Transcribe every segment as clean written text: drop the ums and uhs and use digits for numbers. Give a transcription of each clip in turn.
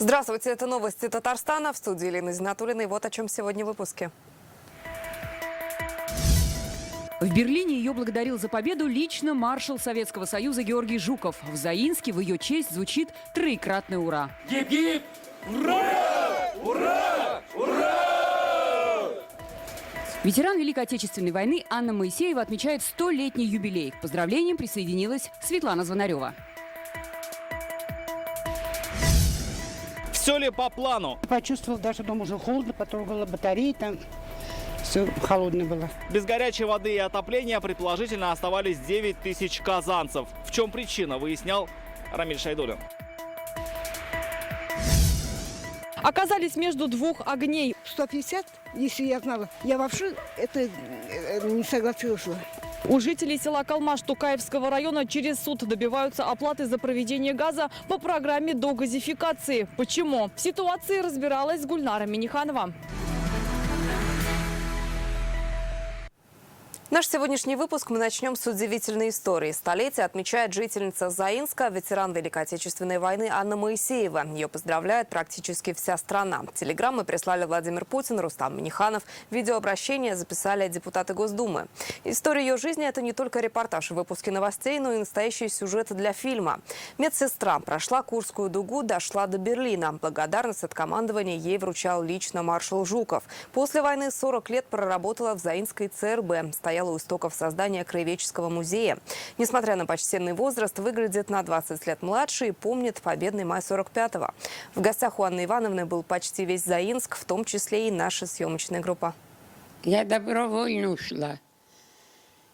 Здравствуйте, это новости Татарстана. В студии Елена Зинатуллина. И вот о чем сегодня в выпуске. В Берлине ее благодарил за победу лично маршал Советского Союза Георгий Жуков. В Заинске в ее честь звучит троекратное «Ура». Гип-гип! Ура! Ура! Ура! Ветеран Великой Отечественной войны Анна Моисеева отмечает 100-летний юбилей. К поздравлениям присоединилась Светлана Звонарева. Все ли по плану? Почувствовал, даже дома уже холодно, потрогала батареи, там все холодное было. Без горячей воды и отопления предположительно оставались 9 тысяч казанцев. В чем причина, выяснял Рамиль Шайдуллин. Оказались между двух огней. 150, если я знала. Я вообще это не согласилась. У жителей села Калмаш Тукаевского района через суд добиваются оплаты за проведение газа по программе догазификации. Почему? В ситуации разбиралась Гульнара Миниханова. Наш сегодняшний выпуск мы начнем с удивительной истории. Столетие отмечает жительница Заинска, ветеран Великой Отечественной войны Анна Моисеева. Ее поздравляет практически вся страна. Телеграммы прислали Владимир Путин, Рустам Минниханов. Видеообращение записали депутаты Госдумы. История ее жизни – это не только репортаж в выпуске новостей, но и настоящий сюжет для фильма. Медсестра прошла Курскую дугу, дошла до Берлина. Благодарность от командования ей вручал лично маршал Жуков. После войны 40 лет проработала в Заинской ЦРБ. Стояла у истоков создания краеведческого музея. Несмотря на почтенный возраст, выглядит на 20 лет младше и помнит победный май 45-го. В гостях у Анны Ивановны был почти весь Заинск, в том числе и наша съемочная группа. Я добровольно ушла.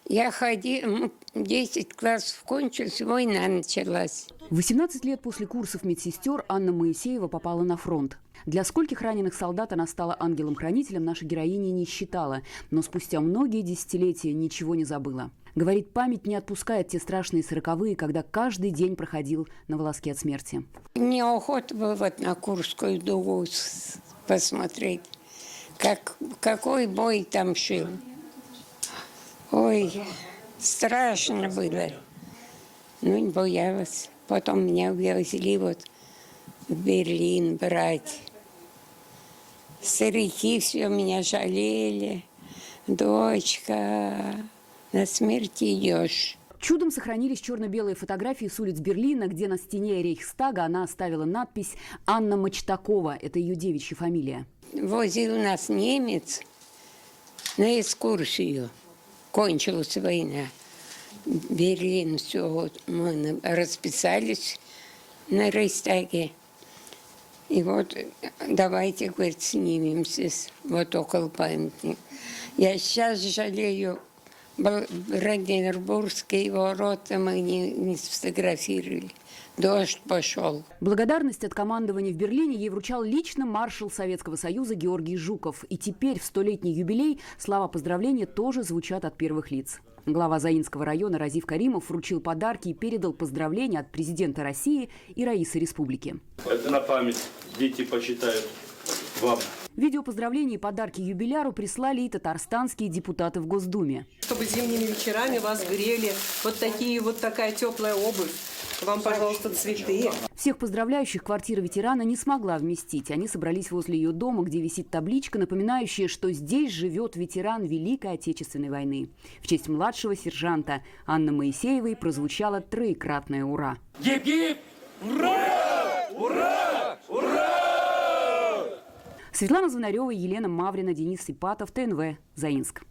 Я ходила, 10 классов кончилось, война началась. 18 лет после курсов медсестер Анна Моисеева попала на фронт. Для скольких раненых солдат она стала ангелом-хранителем, наша героиня не считала. Но спустя многие десятилетия ничего не забыла. Говорит, память не отпускает те страшные 40-е, когда каждый день проходил на волоске от смерти. Мне охота было вот на Курскую дугу посмотреть, какой бой там шел. Ой, страшно было. Ну, не боялась. Потом меня увезли вот в Берлин брать. Старики все меня жалели. Дочка, на смерть идешь. Чудом сохранились черно-белые фотографии с улиц Берлина, где на стене Рейхстага она оставила надпись «Анна Мочтакова». Это ее девичья фамилия. Возил нас немец на экскурсию. Кончилась война. Берлин, все, вот мы расписались на Рейхстаге. И вот давайте, говорит, снимемся вот около памятника. Я сейчас жалею, Бранденбургские ворота мы не сфотографировали. Дождь пошел. Благодарность от командования в Берлине ей вручал лично маршал Советского Союза Георгий Жуков. И теперь в 100-летний юбилей слова поздравления тоже звучат от первых лиц. Глава Заинского района Разиф Каримов вручил подарки и передал поздравления от президента России и Раисы Республики. Это на память. Дети почитают вам. Видео поздравлений и подарки юбиляру прислали и татарстанские депутаты в Госдуме. Чтобы зимними вечерами вас грели такая теплая обувь. Вам, пожалуйста, цветы. Всех поздравляющих квартира ветерана не смогла вместить. Они собрались возле ее дома, где висит табличка, напоминающая, что здесь живет ветеран Великой Отечественной войны. В честь младшего сержанта Анны Моисеевой прозвучало троекратное «Ура». Гип-гип! Ура! Ура! Ура! Светлана Звонарева, Елена Маврина, Денис Ипатов, ТНВ, Заинск.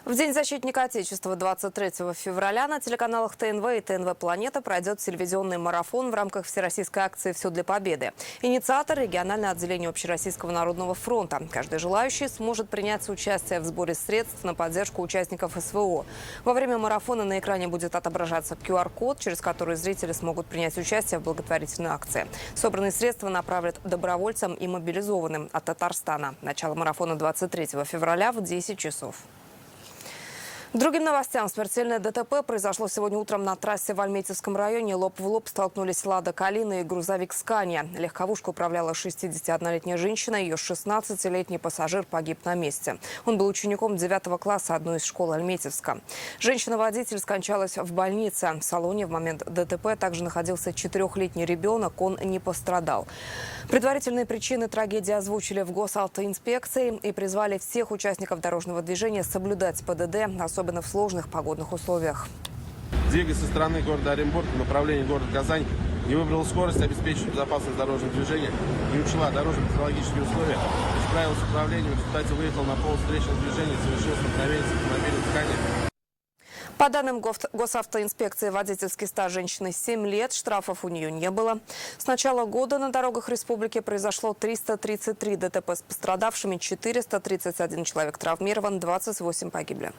В День защитника Отечества 23 февраля на телеканалах ТНВ и ТНВ «Планета» пройдет телевизионный марафон в рамках всероссийской акции «Все для победы». Инициатор – региональное отделение Общероссийского народного фронта. Каждый желающий сможет принять участие в сборе средств на поддержку участников СВО. Во время марафона на экране будет отображаться QR-код, через который зрители смогут принять участие в благотворительной акции. Собранные средства направят добровольцам и мобилизованным от Татарстана. Начало марафона 23 февраля в 10 часов. К другим новостям. Смертельное ДТП произошло сегодня утром на трассе в Альметьевском районе. Лоб в лоб столкнулись «Лада Калина» и грузовик «Скания». Легковушку управляла 61-летняя женщина. Ее 16-летний пассажир погиб на месте. Он был учеником 9 класса одной из школ Альметьевска. Женщина-водитель скончалась в больнице. В салоне в момент ДТП также находился 4-летний ребенок. Он не пострадал. Предварительные причины трагедии озвучили в госавтоинспекции и призвали всех участников дорожного движения соблюдать ПДД, особенно в сложных погодных условиях. Двигаясь со стороны города Оренбург в направлении города Казань, не выбрала скорость, обеспечивая безопасность дорожного движения, не учла дорожно-психологические условия, не справилась с управлением, в результате выехал на пол встречного движения, совершил столкновение с автомобилем «Скания». По данным госавтоинспекции, водительский стаж женщины 7 лет, штрафов у нее не было. С начала года на дорогах республики произошло 333 ДТП с пострадавшими, 431 человек травмирован, 28 погибли.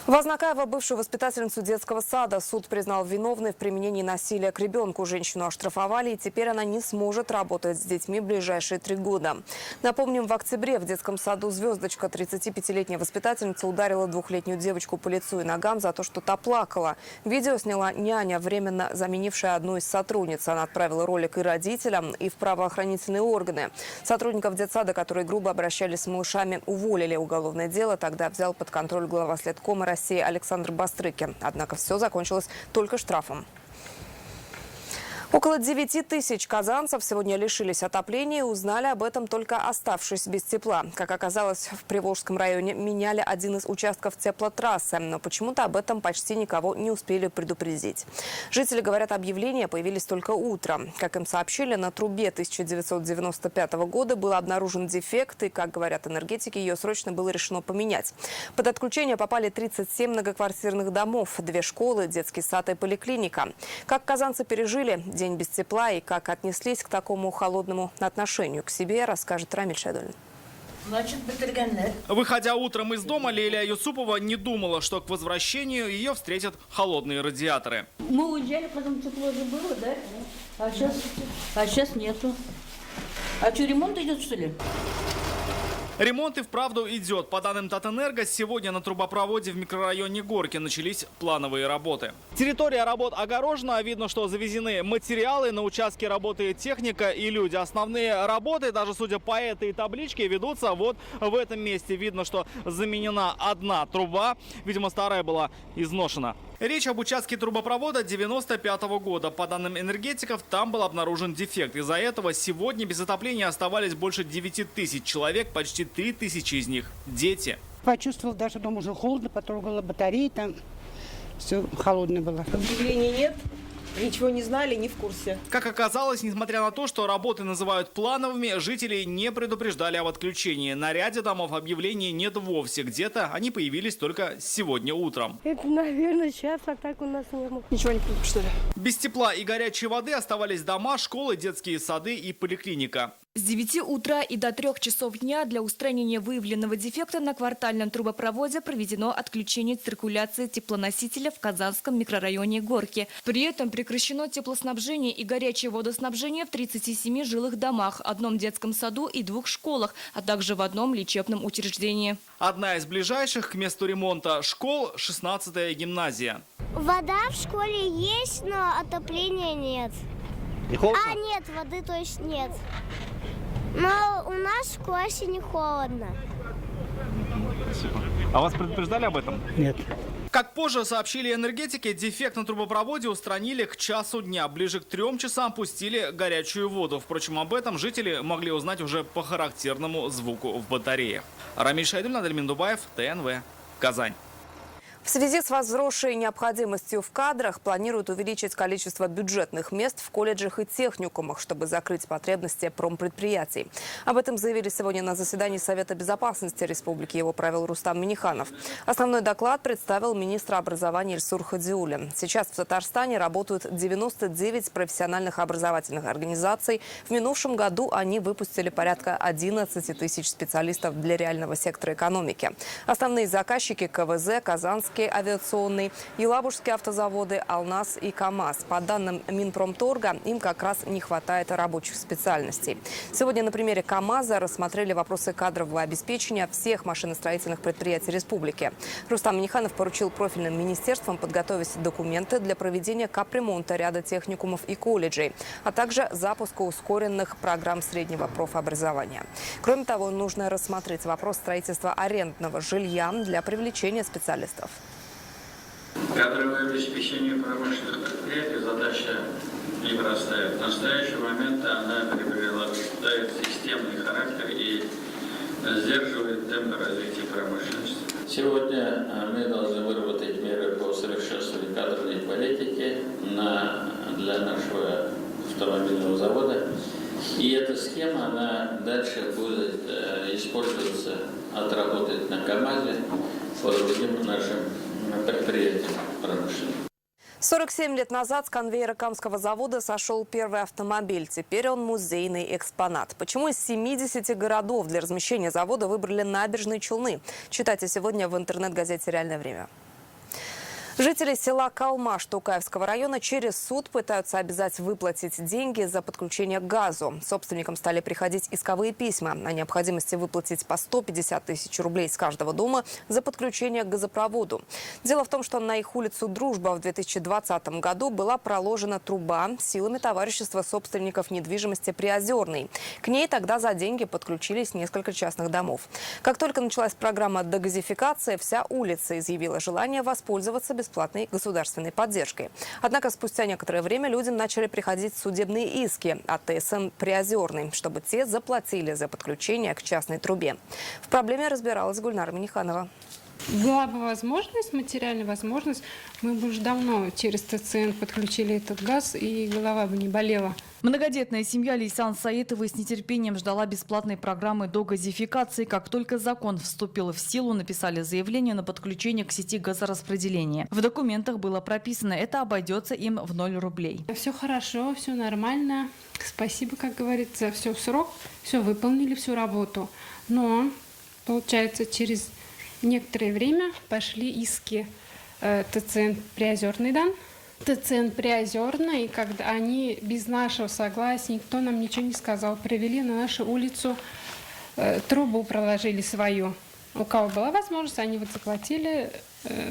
Вознакаева, бывшую воспитательницу детского сада, суд признал виновной в применении насилия к ребенку. Женщину оштрафовали, и теперь она не сможет работать с детьми в ближайшие 3 года. Напомним, в октябре в детском саду «Звездочка» 35-летняя воспитательница ударила 2-летнюю девочку по лицу и ногам за то, что та плакала. Видео сняла няня, временно заменившая одну из сотрудниц. Она отправила ролик и родителям, и в правоохранительные органы. Сотрудников детсада, которые грубо обращались с малышами, уволили. Уголовное дело тогда взял под контроль глава следкома России Александр Бастрыкин. Однако все закончилось только штрафом. Около 9 тысяч казанцев сегодня лишились отопления и узнали об этом, только оставшись без тепла. Как оказалось, в Приволжском районе меняли один из участков теплотрассы, но почему-то об этом почти никого не успели предупредить. Жители говорят, объявления появились только утром. Как им сообщили, на трубе 1995 года был обнаружен дефект, и, как говорят энергетики, ее срочно было решено поменять. Под отключение попали 37 многоквартирных домов, 2 школы, детский сад и поликлиника. Как казанцы пережили день без тепла и как отнеслись к такому холодному отношению к себе, расскажет Рамиль Шайдуллин. Выходя утром из дома, Лилия Юсупова не думала, что к возвращению ее встретят холодные радиаторы. Мы уезжали, потом тепло же было, да? А сейчас нету. А что, ремонт идет, что ли? Ремонт и вправду идет. По данным Татэнерго, сегодня на трубопроводе в микрорайоне Горки начались плановые работы. Территория работ огорожена. Видно, что завезены материалы. На участке работает техника и люди. Основные работы, даже судя по этой табличке, ведутся вот в этом месте. Видно, что заменена одна труба. Видимо, старая была изношена. Речь об участке трубопровода 95-го года. По данным энергетиков, там был обнаружен дефект. Из-за этого сегодня без отопления оставались больше 9 тысяч человек, почти 3 тысячи из них – дети. Почувствовал, даже дома уже холодно, потрогала батареи, там все холодное было. Объявлений нет? Ничего не знали, не в курсе. Как оказалось, несмотря на то, что работы называют плановыми, жителей не предупреждали об отключении. На ряде домов объявлений нет вовсе. Где-то они появились только сегодня утром. Это, наверное, сейчас, а так у нас не было. Ничего не предупреждали. Без тепла и горячей воды оставались дома, школы, детские сады и поликлиника. С 9 утра и до 3 часов дня для устранения выявленного дефекта на квартальном трубопроводе проведено отключение циркуляции теплоносителя в Казанском микрорайоне Горки. При этом прекращено теплоснабжение и горячее водоснабжение в 37 жилых домах, одном детском саду и 2 школах, а также в одном лечебном учреждении. Одна из ближайших к месту ремонта школ – 16-я гимназия. Вода в школе есть, но отопления нет. Не холодно? А, нет, воды то есть нет. Но у нас в классе не холодно. Спасибо. А вас предупреждали об этом? Нет. Как позже сообщили энергетики, дефект на трубопроводе устранили к часу дня. Ближе к 3 часам пустили горячую воду. Впрочем, об этом жители могли узнать уже по характерному звуку в батареях. Рамиль Шайдуллин, Адельмин Дубаев, ТНВ, Казань. В связи с возросшей необходимостью в кадрах планируют увеличить количество бюджетных мест в колледжах и техникумах, чтобы закрыть потребности промпредприятий. Об этом заявили сегодня на заседании Совета безопасности Республики. Его провел Рустам Минниханов. Основной доклад представил министр образования Ильсур Хадиуллин. Сейчас в Татарстане работают 99 профессиональных образовательных организаций. В минувшем году они выпустили порядка 11 тысяч специалистов для реального сектора экономики. Основные заказчики – КВЗ, Казанская, Саратовский авиационный, Елабужские автозаводы, Алнас и КАМАЗ. По данным Минпромторга, им как раз не хватает рабочих специальностей. Сегодня на примере КАМАЗа рассмотрели вопросы кадрового обеспечения всех машиностроительных предприятий республики. Рустам Минниханов поручил профильным министерствам подготовить документы для проведения капремонта ряда техникумов и колледжей, а также запуска ускоренных программ среднего профобразования. Кроме того, нужно рассмотреть вопрос строительства арендного жилья для привлечения специалистов. Кадровое обеспечение промышленных предприятий задача непростая. В настоящий момент она приобретает системный характер и сдерживает темпы развития промышленности. Сегодня мы должны выработать меры по совершенствованию кадровой политики для нашего автомобильного завода. И эта схема, она дальше будет использоваться, отработать на КАМАЗе по другим нашим предприятиям промышленным. 47 лет назад с конвейера Камского завода сошел первый автомобиль. Теперь он музейный экспонат. Почему из 70 городов для размещения завода выбрали Набережные Челны? Читайте сегодня в интернет-газете «Реальное время». Жители села Калмаш Тукаевского района через суд пытаются обязать выплатить деньги за подключение к газу. Собственникам стали приходить исковые письма о необходимости выплатить по 150 тысяч рублей с каждого дома за подключение к газопроводу. Дело в том, что на их улицу Дружба в 2020 году была проложена труба силами товарищества собственников недвижимости Приозерный. К ней тогда за деньги подключились несколько частных домов. Как только началась программа дегазификации, вся улица изъявила желание воспользоваться бесплатной государственной поддержкой. Однако спустя некоторое время людям начали приходить судебные иски от ТСН Приозерный, чтобы те заплатили за подключение к частной трубе. В проблеме разбиралась Гульнара Минниханова. Была бы возможность, материальная возможность, мы бы уже давно через ТСН подключили этот газ, и голова бы не болела. Многодетная семья Лейсан Саитовой с нетерпением ждала бесплатной программы догазификации. Как только закон вступил в силу, написали заявление на подключение к сети газораспределения. В документах было прописано, это обойдется им в 0 рублей. Все хорошо, все нормально. Спасибо, как говорится, все в срок, все выполнили, всю работу. Но, получается, через некоторое время пошли иски ТСН Приозерный, да? ТСН Приозерный, когда они без нашего согласия, никто нам ничего не сказал, привели на нашу улицу, трубу проложили свою. У кого была возможность, они вот заплатили,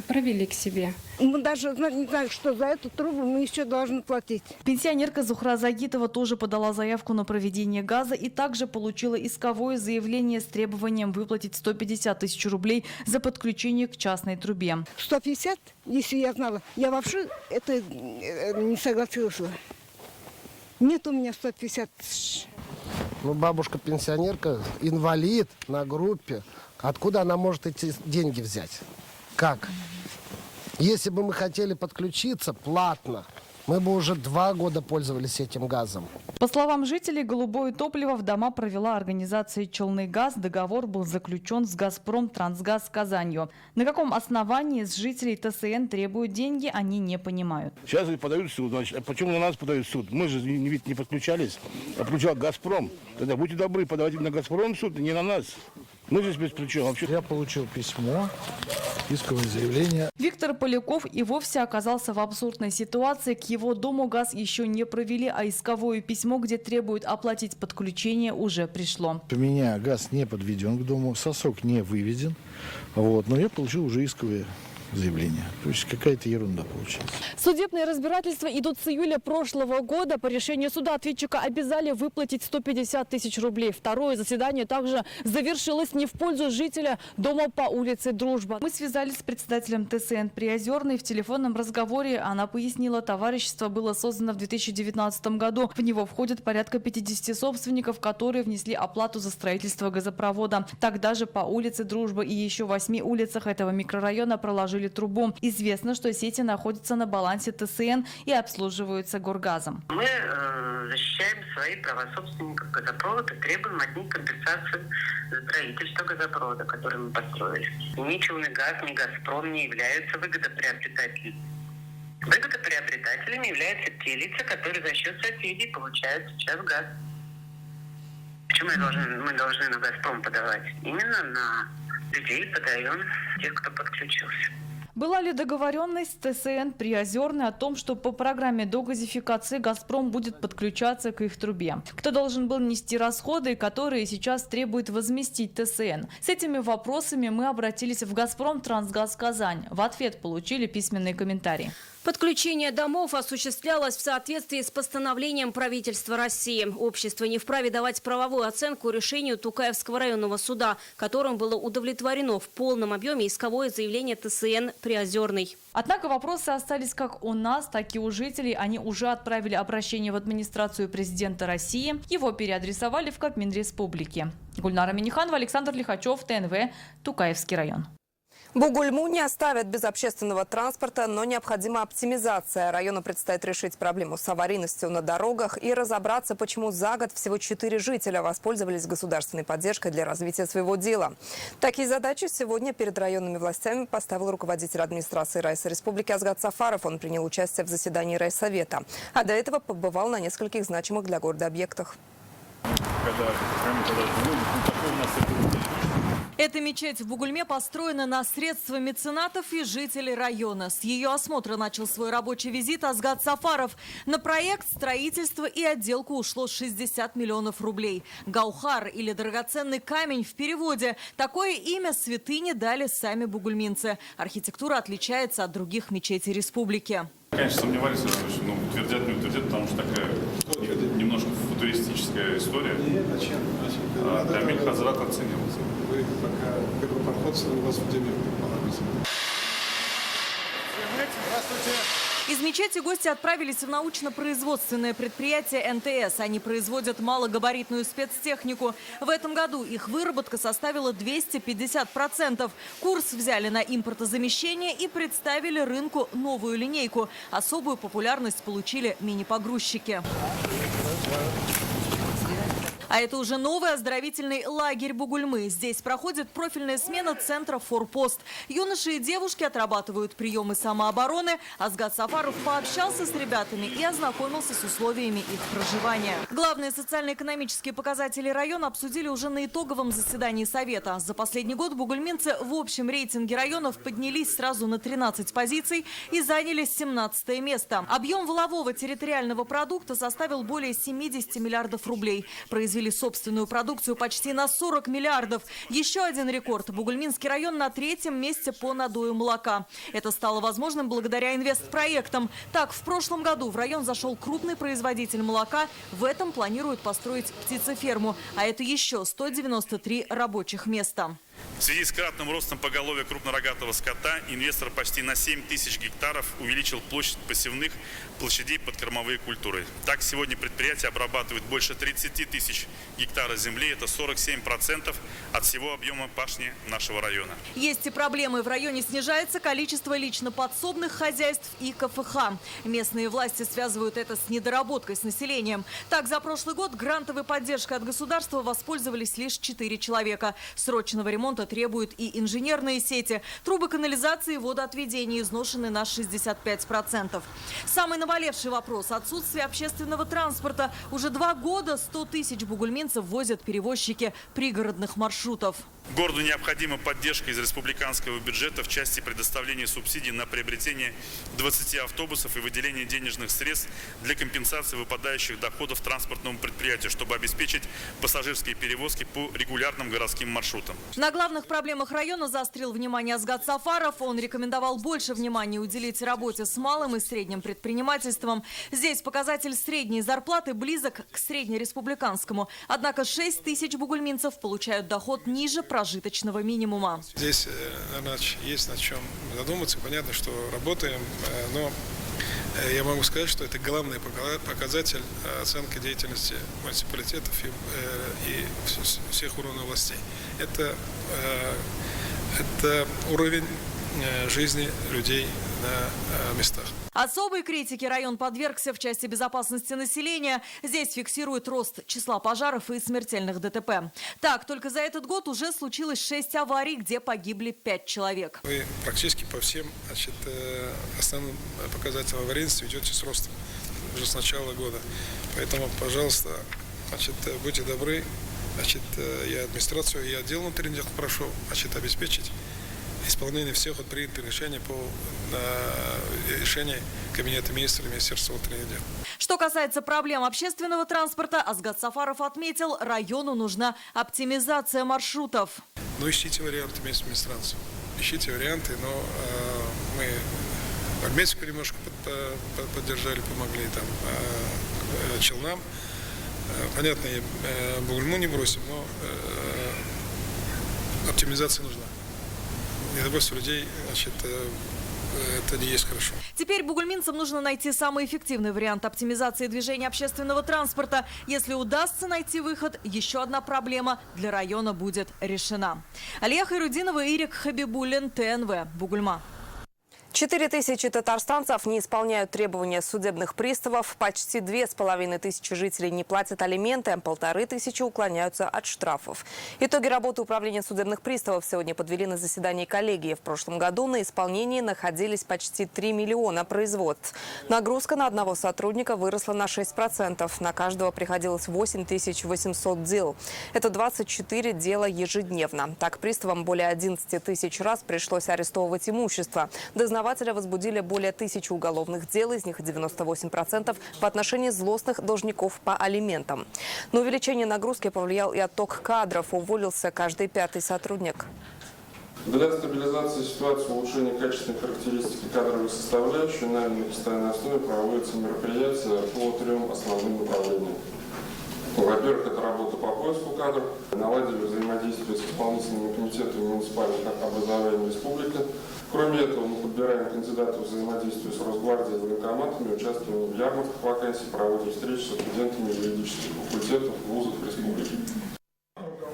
провели к себе. Мы даже не знаем, что за эту трубу мы еще должны платить. Пенсионерка Зухра Загитова тоже подала заявку на проведение газа и также получила исковое заявление с требованием выплатить 150 тысяч рублей за подключение к частной трубе. 150, если я знала, я вообще это не согласилась. Нет у меня 150 тысяч. Ну, бабушка-пенсионерка, инвалид на группе. Откуда она может эти деньги взять? Как? Если бы мы хотели подключиться платно, мы бы уже 2 года пользовались этим газом. По словам жителей, голубое топливо в дома провела организация «Челныгаз». Договор был заключен с «Газпром Трансгаз» Казанью. На каком основании с жителей ТСН требуют деньги, они не понимают. Сейчас подают в суд. Значит, почему на нас подают в суд? Мы же ведь не подключались, а подключал «Газпром». Тогда будьте добры, подавайте на «Газпром» в суд, не на нас. Мы здесь без причем. Вообще. Я получил письмо, исковое заявление. Виктор Поляков и вовсе оказался в абсурдной ситуации. К его дому газ еще не провели, а исковое письмо, где требуют оплатить подключение, уже пришло. У меня газ не подведен к дому, сосок не выведен, но я получил уже исковое заявление. То есть какая-то ерунда получилась. Судебные разбирательства идут с июля прошлого года. По решению суда ответчика обязали выплатить 150 тысяч рублей. Второе заседание также завершилось не в пользу жителя дома по улице Дружба. Мы связались с председателем ТСН Приозерный. В телефонном разговоре она пояснила, товарищество было создано в 2019 году. В него входит порядка 50 собственников, которые внесли оплату за строительство газопровода. Тогда же по улице Дружба и еще 8 улицах этого микрорайона проложили трубу. Известно, что сети находятся на балансе ТСН и обслуживаются Горгазом. Мы защищаем свои права собственников газопровода, требуем от них компенсацию за строительство газопровода, который мы построили. Ни Челныгаз, ни Газпром не являются выгодоприобретателями. Выгодоприобретателями являются те лица, которые за счет соседей получают сейчас газ. Почему мы должны на Газпром подавать? Именно на людей подаем тех, кто подключился. Была ли договоренность ТСН Приозерной о том, что по программе догазификации «Газпром» будет подключаться к их трубе? Кто должен был нести расходы, которые сейчас требует возместить ТСН? С этими вопросами мы обратились в «Газпром Трансгаз Казань». В ответ получили письменные комментарии. Подключение домов осуществлялось в соответствии с постановлением правительства России. Общество не вправе давать правовую оценку решению Тукаевского районного суда, которым было удовлетворено в полном объеме исковое заявление ТСН Приозерной. Однако вопросы остались как у нас, так и у жителей. Они уже отправили обращение в администрацию президента России. Его переадресовали в Кабмин Республики. Гульнара Миниханова, Александр Лихачев, ТНВ, Тукаевский район. Бугульму не оставят без общественного транспорта, но необходима оптимизация. Району предстоит решить проблему с аварийностью на дорогах и разобраться, почему за год всего 4 жителя воспользовались государственной поддержкой для развития своего дела. Такие задачи сегодня перед районными властями поставил руководитель администрации Райса Республики Азгат Сафаров. Он принял участие в заседании райсовета, а до этого побывал на нескольких значимых для города объектах. Эта мечеть в Бугульме построена на средства меценатов и жителей района. С ее осмотра начал свой рабочий визит Азгат Сафаров. На проект, строительство и отделку ушло 60 миллионов рублей. Гаухар или драгоценный камень в переводе. Такое имя святыне дали сами бугульминцы. Архитектура отличается от других мечетей республики. Конечно, сомневались, что утвердят, не утвердят, потому что такая немножко футуристическая история. Дамиль Хазрат оценивался. Вы пока первопроходцы, у вас в деле понадобится. Здравствуйте. Из мечети гости отправились в научно-производственное предприятие НТС. Они производят малогабаритную спецтехнику. В этом году их выработка составила 250%. Курс взяли на импортозамещение и представили рынку новую линейку. Особую популярность получили мини-погрузчики. А это уже новый оздоровительный лагерь Бугульмы. Здесь проходит профильная смена центра «Форпост». Юноши и девушки отрабатывают приемы самообороны. Азгат Сафаров пообщался с ребятами и ознакомился с условиями их проживания. Главные социально-экономические показатели района обсудили уже на итоговом заседании Совета. За последний год бугульминцы в общем рейтинге районов поднялись сразу на 13 позиций и заняли 17 место. Объем валового территориального продукта составил более 70 миллиардов рублей. Произвели собственную продукцию почти на 40 миллиардов. Еще один рекорд. Бугульминский район на 3-м месте по надою молока. Это стало возможным благодаря инвестпроектам. Так, в прошлом году в район зашел крупный производитель молока. В этом планируют построить птицеферму. А это еще 193 рабочих места. В связи с кратным ростом поголовья крупнорогатого скота инвестор почти на 7 тысяч гектаров увеличил площадь посевных площадей под кормовые культуры. Так, сегодня предприятие обрабатывает больше 30 тысяч гектаров земли. Это 47% от всего объема пашни нашего района. Есть и проблемы. В районе снижается количество лично подсобных хозяйств и КФХ. Местные власти связывают это с недоработкой с населением. Так, за прошлый год грантовой поддержкой от государства воспользовались лишь 4 человека. Срочного ремонта требуют и инженерные сети. Трубы канализации и водоотведения изношены на 65%. Самый наболевший вопрос – отсутствие общественного транспорта. Уже 2 года 100 тысяч бугульминцев возят перевозчики пригородных маршрутов. Городу необходима поддержка из республиканского бюджета в части предоставления субсидий на приобретение 20 автобусов и выделение денежных средств для компенсации выпадающих доходов транспортному предприятию, чтобы обеспечить пассажирские перевозки по регулярным городским маршрутам. На главных проблемах района заострил внимание Азгат Сафаров. Он рекомендовал больше внимания уделить работе с малым и средним предпринимательством. Здесь показатель средней зарплаты близок к среднереспубликанскому. Однако 6 тысяч бугульминцев получают доход ниже прожиточного минимума. Здесь, наверное, есть над чем задуматься. Понятно, что работаем, но я могу сказать, что это главный показатель оценки деятельности муниципалитетов и всех уровней властей. Это уровень жизни людей на местах. Особой критике район подвергся в части безопасности населения. Здесь фиксирует рост числа пожаров и смертельных ДТП. Так, только за этот год уже случилось 6 аварий, где погибли 5 человек. Вы практически по всем основным показателям аварийности идете с ростом уже с начала года. Поэтому, пожалуйста, будьте добры, я администрацию, я отдел внутренних дел прошу обеспечить исполнения всех вот принятых решений по решению Кабинета министров и Министерства внутренних дел. Что касается проблем общественного транспорта, Азгат Сафаров отметил, району нужна оптимизация маршрутов. Ну, ищите варианты вместе с Минтрансом. Ищите варианты, но мы Армейскую немножко поддержали, помогли там Челнам. Понятно, Бугульму не бросим, но оптимизация нужна. Недовольство людей, значит, это не есть хорошо. Теперь бугульминцам нужно найти самый эффективный вариант оптимизации движения общественного транспорта. Если удастся найти выход, еще одна проблема для района будет решена. Алия Хайрудинова, Ирик Хабибуллин, ТНВ, Бугульма. 4000 татарстанцев не исполняют требования судебных приставов, почти 2500 жителей не платят алименты, 1500 уклоняются от штрафов. Итоги работы управления судебных приставов сегодня подвели на заседании коллегии. В прошлом году на исполнении находились почти 3 миллиона производств. Нагрузка на одного сотрудника выросла на 6%. На каждого приходилось 8800 дел. Это 24 дела ежедневно. Так, приставам более 11 тысяч раз пришлось арестовывать имущество. Дознаватели возбудили более 1000 уголовных дел, из них 98% в отношении злостных должников по алиментам. На увеличение нагрузки повлиял и отток кадров. Уволился каждый 5-й сотрудник. Для стабилизации ситуации, улучшения качественной характеристики кадровых составляющих на постоянной основе проводятся мероприятия по 3 основным направлениям. Во-первых, это работа по поиску кадров, наладили взаимодействие с исполнительными комитетами муниципальных образований республики. Кроме этого, мы подбираем кандидатов в взаимодействие с Росгвардией и военкоматами, участвуем в ярмарках вакансий, проводим встречи с студентами юридических факультетов вузов республики.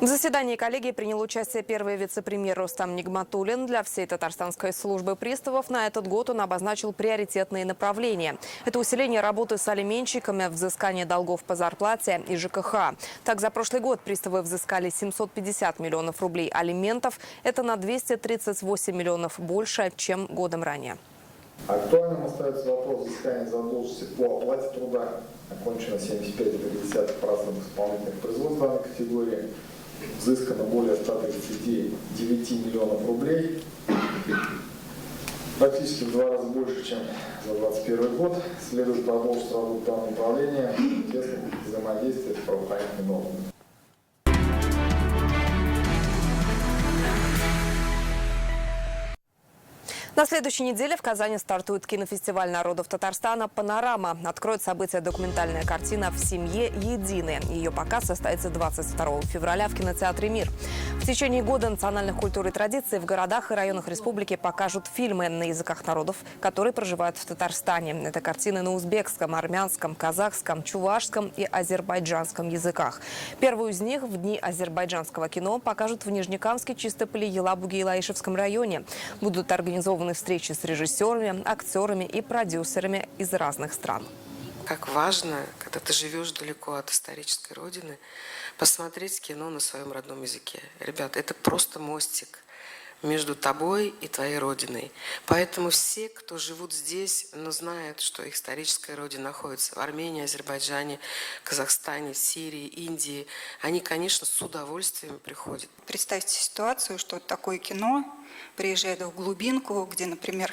В заседании коллегии принял участие первый вице-премьер Рустам Нигматуллин. Для всей татарстанской службы приставов на этот год он обозначил приоритетные направления. Это усиление работы с алименщиками, взыскание долгов по зарплате и ЖКХ. Так, за прошлый год приставы взыскали 750 миллионов рублей алиментов. Это на 238 миллионов больше, чем годом ранее. Актуальным остается вопрос взыскания задолженности по оплате труда. Окончено 75,5% исполнительных производств данной категории. Взыскано более 139 миллионов рублей. Практически в 2 раза больше, чем за 2021 год. Следует продолжить работу данного управления в тесном взаимодействии с правоохранительными органами. На следующей неделе в Казани стартует кинофестиваль народов Татарстана «Панорама». Откроет событие документальная картина «В семье единые». Ее показ состоится 22 февраля в кинотеатре «Мир». В течение года национальных культур и традиций в городах и районах республики покажут фильмы на языках народов, которые проживают в Татарстане. Это картины на узбекском, армянском, казахском, чувашском и азербайджанском языках. Первую из них в дни азербайджанского кино покажут в Нижнекамске, Чистополе, Елабуге и Лаишевском районе. Будут организованы встречи с режиссерами, актерами и продюсерами из разных стран. Как важно, когда ты живешь далеко от исторической родины, посмотреть кино на своем родном языке. Ребята, это просто мостик между тобой и твоей родиной. Поэтому все, кто живут здесь, но знают, что их историческая родина находится в Армении, Азербайджане, Казахстане, Сирии, Индии, они, конечно, с удовольствием приходят. Представьте ситуацию, что такое кино приезжает в глубинку, где, например,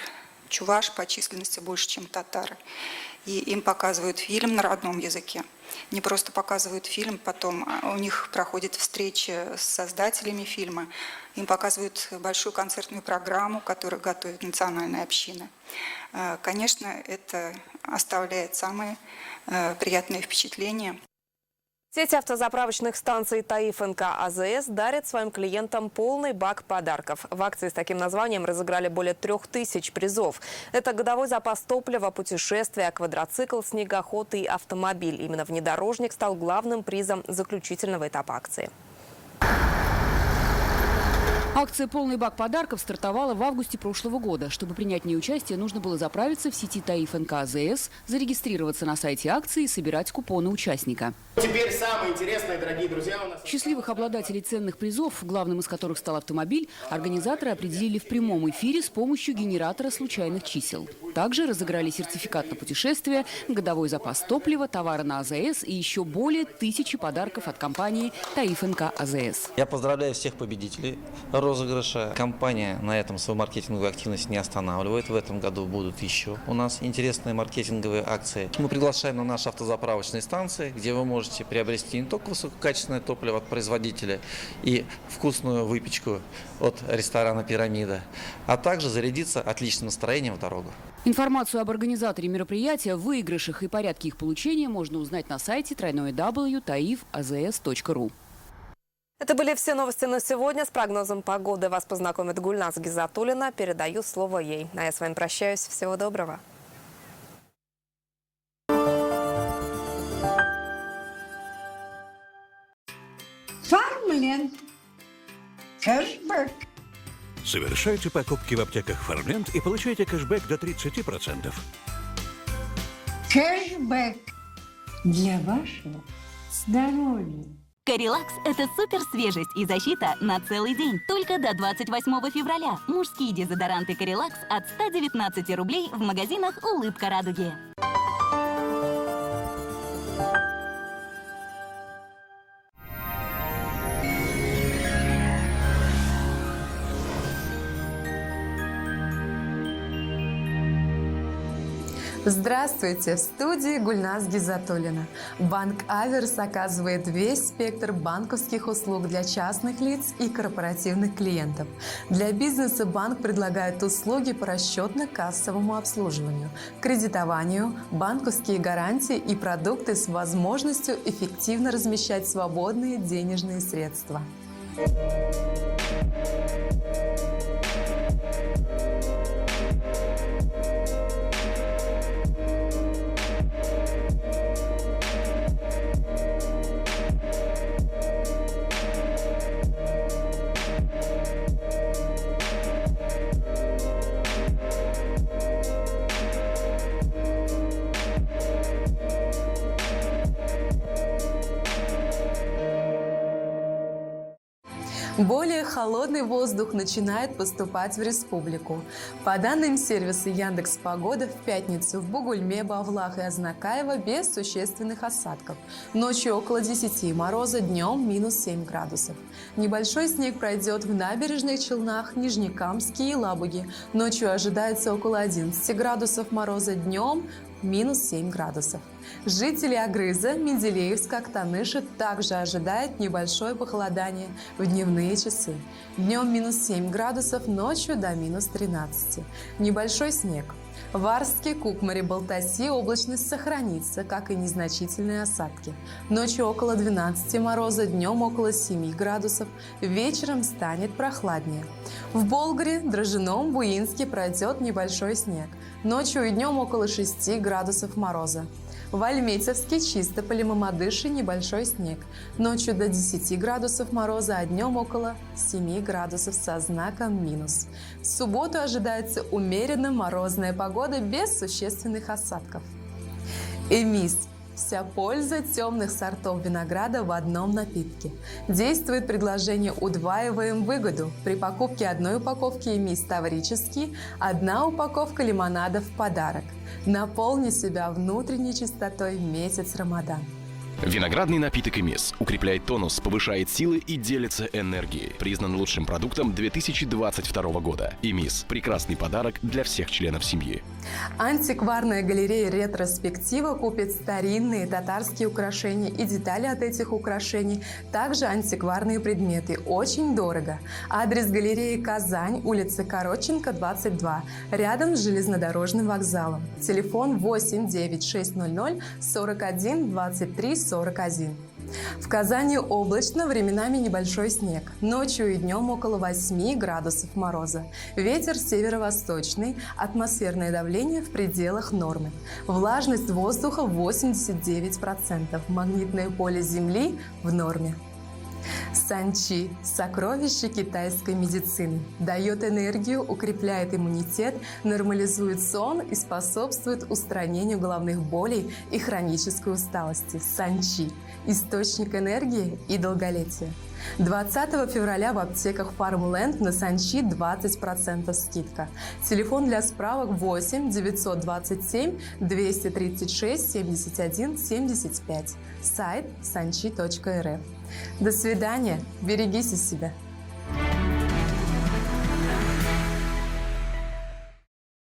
чуваш по численности больше, чем татары. И им показывают фильм на родном языке. Не просто показывают фильм, потом у них проходит встреча с создателями фильма. Им показывают большую концертную программу, которую готовит национальная община. Конечно, это оставляет самые приятные впечатления. Сеть автозаправочных станций «Таиф НК АЗС» дарит своим клиентам полный бак подарков. В акции с таким названием разыграли более 3000 призов. Это годовой запас топлива, путешествия, квадроцикл, снегоход и автомобиль. Именно внедорожник стал главным призом заключительного этапа акции. Акция «Полный бак подарков» стартовала в августе прошлого года. Чтобы принять в ней участие, нужно было заправиться в сети «Таиф НК АЗС», зарегистрироваться на сайте акции и собирать купоны участника. Теперь самое интересное, дорогие друзья, у нас... Счастливых обладателей ценных призов, главным из которых стал автомобиль, организаторы определили в прямом эфире с помощью генератора случайных чисел. Также разыграли сертификат на путешествие, годовой запас топлива, товары на АЗС и еще более 1000 подарков от компании «Таиф НК АЗС». Я поздравляю всех победителей розыгрыша. Компания на этом свою маркетинговую активность не останавливает. В этом году будут еще у нас интересные маркетинговые акции. Мы приглашаем на наши автозаправочные станции, где вы можете приобрести не только высококачественное топливо от производителя и вкусную выпечку от ресторана «Пирамида», а также зарядиться отличным настроением в дорогу. Информацию об организаторе мероприятия, выигрышах и порядке их получения можно узнать на сайте www.taifazs.ru. Это были все новости на сегодня. С прогнозом погоды вас познакомит Гульназ Гизатуллина. Передаю слово ей. А я с вами прощаюсь. Всего доброго. Фармленд. Кэшбэк. Совершайте покупки в аптеках «Фармленд» и получайте кэшбэк до 30%. Кэшбэк. Для вашего здоровья. Карилакс – это суперсвежесть и защита на целый день. Только до 28 февраля. Мужские дезодоранты Карилакс от 119 рублей в магазинах «Улыбка радуги». Здравствуйте! В студии Гульназ Гизатуллина. Банк Аверс оказывает весь спектр банковских услуг для частных лиц и корпоративных клиентов. Для бизнеса банк предлагает услуги по расчетно-кассовому обслуживанию, кредитованию, банковские гарантии и продукты с возможностью эффективно размещать свободные денежные средства. Более холодный воздух начинает поступать в республику. По данным сервиса Яндекс.Погода, в пятницу в Бугульме, Бавлах и Азнакаево без существенных осадков. Ночью около 10 мороза, днем минус 7 градусов. Небольшой снег пройдет в набережных Челнах, Нижнекамске и Лабуге. Ночью ожидается около 11 градусов мороза, днем минус 7 градусов. Жители Агрыза, Менделеевска, Актаныши также ожидают небольшое похолодание в дневные часы. Днем минус 7 градусов, ночью до минус 13. Небольшой снег. В Арске, Кукмаре, Балтаси облачность сохранится, как и незначительные осадки. Ночью около 12 мороза, днем около 7 градусов, вечером станет прохладнее. В Болгаре, Дрожжином, Буинске пройдет небольшой снег. Ночью и днем около 6 градусов мороза. В Альметьевске, Чистополе, Мамадыше небольшой снег. Ночью до 10 градусов мороза, а днем около 7 градусов со знаком минус. В субботу ожидается умеренно морозная погода без существенных осадков. Эмис. Вся польза темных сортов винограда в одном напитке. Действует предложение «Удваиваем выгоду». При покупке одной упаковки «Эмис Таврический» одна упаковка лимонада в подарок. Наполни себя внутренней чистотой в месяц Рамадан. Виноградный напиток «Эмис» укрепляет тонус, повышает силы и делится энергией. Признан лучшим продуктом 2022 года. «Эмис» – прекрасный подарок для всех членов семьи. Антикварная галерея «Ретроспектива» купит старинные татарские украшения и детали от этих украшений, также антикварные предметы. Очень дорого. Адрес галереи «Казань», улица Коротченко, 22, рядом с железнодорожным вокзалом. Телефон 8 9600 41 23 41. В Казани облачно, временами небольшой снег. Ночью и днем около 8 градусов мороза. Ветер северо-восточный, атмосферное давление в пределах нормы. Влажность воздуха 89%, магнитное поле Земли в норме. Санчи – сокровище китайской медицины. Дает энергию, укрепляет иммунитет, нормализует сон и способствует устранению головных болей и хронической усталости. Санчи – источник энергии и долголетия. 20 февраля в аптеках Farmland на Санчи 20% скидка. Телефон для справок 8 927 236 71 75. Сайт sanchi.rf. До свидания. Берегите себя.